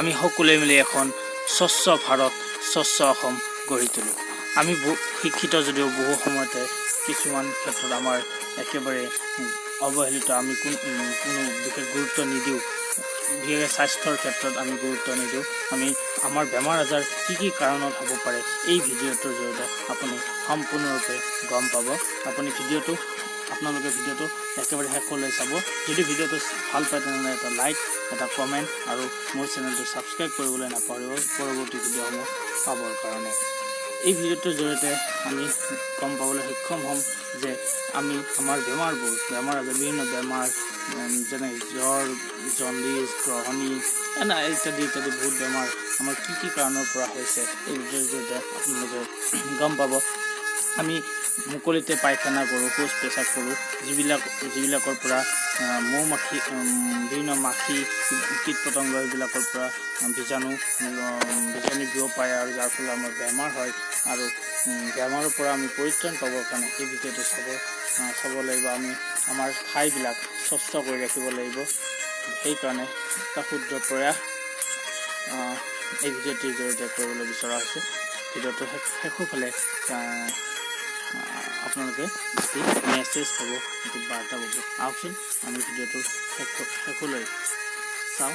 আমি সকলোৱে মিলি এখন স্বচ্ছ ভাৰত স্বচ্ছ অসম গঢ়ি তোলোঁ। আমি শিক্ষিত যদিও বহু সময়তে কিছুমান ক্ষেত্ৰত আমাৰ একেবাৰে অৱহেলিত, আমি কোনো বিশেষ গুৰুত্ব নিদিওঁ। বিশেষকৈ স্বাস্থ্যৰ ক্ষেত্ৰত আমি গুৰুত্ব নিদিওঁ। আমি আমাৰ বেমাৰ আজাৰ কি কাৰণত হ'ব পাৰে এই ভিডিঅ'টোৰ জৰিয়তে আপুনি সম্পূৰ্ণৰূপে গম পাব। আপোনালোকে ভিডিঅ'টো একেবাৰে শেষলৈ চাব। যদি ভিডিঅ'টো ভাল পায় তেনেহ'লে এটা লাইক, এটা কমেণ্ট আৰু মোৰ চেনেলটো ছাবস্ক্ৰাইব কৰিবলৈ নাপাহৰিব পৰৱৰ্তী ভিডিঅ'সমূহ পাবৰ কাৰণে। এই ভিডিঅ'টোৰ জৰিয়তে আমি গম পাবলৈ সক্ষম হ'ম যে আমি আমাৰ বেমাৰ আজাৰ বিভিন্ন বেমাৰ যেনে জ্বৰ, জণ্ডিছ, গ্ৰহণী ইত্যাদি বহুত বেমাৰ আমাৰ কি কাৰণৰ পৰা হৈছে এই ভিডিঅ'ৰ জৰিয়তে আপোনালোকে গম পাব। আমি মুকলিতে পায়খানা কৰোঁ, শৌচ পেচাব কৰোঁ, যিবিলাকৰ পৰা মৌ-মাখি, বিভিন্ন মাখি, কীট পতংগ এইবিলাকৰ পৰা বীজাণু বিয়পায় আৰু যাৰ ফলত আমাৰ বেমাৰ হয়। আৰু বেমাৰৰ পৰা আমি পৰিত্ৰাণ পাবৰ কাৰণে এই ভিডিঅ'টো চাব লাগিব। আমি আমাৰ ঠাইবিলাক স্বচ্ছ কৰি ৰাখিব লাগিব। সেইকাৰণে এটা ক্ষুদ্ৰ প্ৰয়াস এই ভিডিঅ'টিৰ জৰিয়তে কৰিবলৈ বিচৰা হৈছে। ভিডিঅ'টো শেষৰ ফালে আপোনালোকে এটি মেছেজ পাব, এটি বাৰ্তা পাব। আহকচোন আমি ভিডিঅ'টো শেষলৈ চাওঁ।